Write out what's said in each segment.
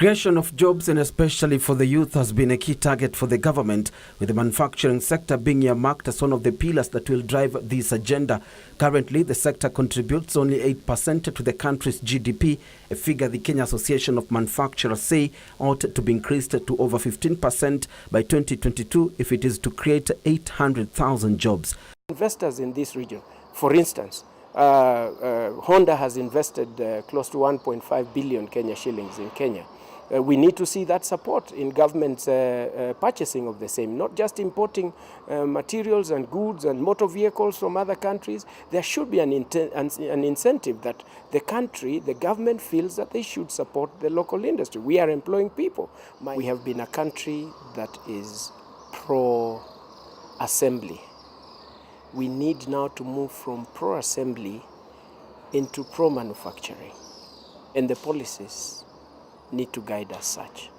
Creation of jobs, and especially for the youth, has been a key target for the government, with the manufacturing sector being earmarked as one of the pillars that will drive this agenda. Currently, the sector contributes only 8% to the country's GDP, a figure the Kenya Association of Manufacturers say ought to be increased to over 15% by 2022 if it is to create 800,000 jobs. Investors in this region, for instance, Honda has invested close to 1.5 billion Kenya shillings in Kenya. We need to see that support in government's purchasing of the same, not just importing materials and goods and motor vehicles from other countries. There should be an incentive that the country, the government feels that they should support the local industry. We are employing people. We have been a country that is pro-assembly. We need now to move from pro-assembly into pro-manufacturing, and the policies need to guide us such.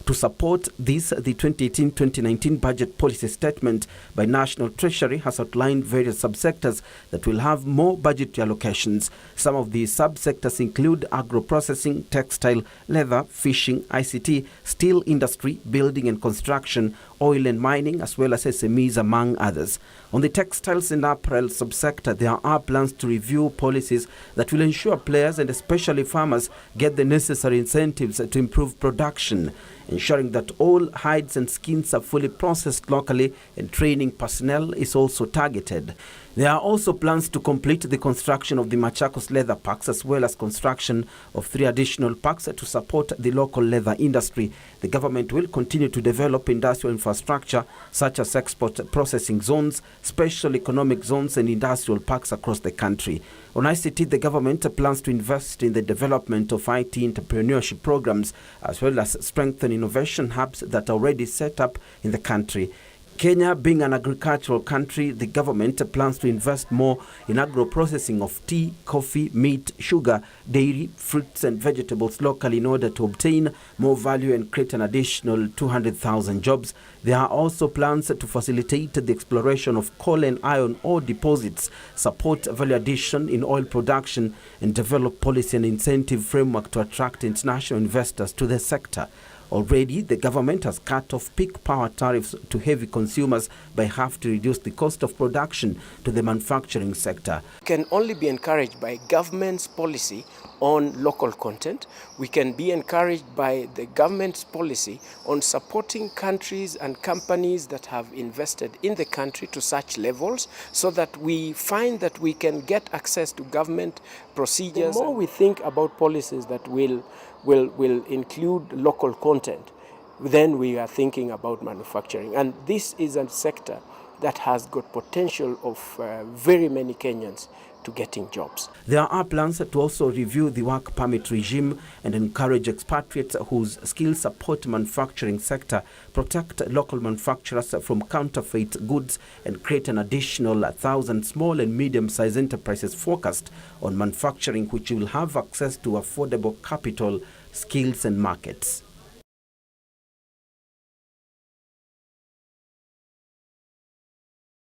To support this, the 2018-2019 budget policy statement by National Treasury has outlined various subsectors that will have more budgetary allocations. Some of these subsectors include agro-processing, textile, leather, fishing, ICT, steel industry, building and construction, oil and mining, as well as SMEs, among others. On the textiles and apparel subsector, there are plans to review policies that will ensure players and especially farmers get the necessary incentives to improve production, ensuring that all hides and skins are fully processed locally, and training personnel is also targeted. There are also plans to complete the construction of the Machakos leather parks, as well as construction of 3 additional parks to support the local leather industry. The government will continue to develop industrial infrastructure such as export processing zones, special economic zones and industrial parks across the country. On ICT, the government plans to invest in the development of IT entrepreneurship programs, as well as strengthen innovation hubs that are already set up in the country. Kenya being an agricultural country, the government plans to invest more in agro-processing of tea, coffee, meat, sugar, dairy, fruits and vegetables locally in order to obtain more value and create an additional 200,000 jobs. There are also plans to facilitate the exploration of coal and iron ore deposits, support value addition in oil production, and develop policy and incentive framework to attract international investors to the sector. Already, the government has cut off peak power tariffs to heavy consumers by half to reduce the cost of production to the manufacturing sector. Can only be encouraged by government's policy on local content. We can be encouraged by the government's policy on supporting countries and companies that have invested in the country to such levels, so that we find that we can get access to government procedures. The more we think about policies that will include local content, then we are thinking about manufacturing. And this is a sector that has got potential of very many Kenyans to getting jobs. There are plans to also review the work permit regime and encourage expatriates whose skills support manufacturing sector, protect local manufacturers from counterfeit goods, and create an additional 1,000 small and medium-sized enterprises focused on manufacturing, which will have access to affordable capital, skills and markets.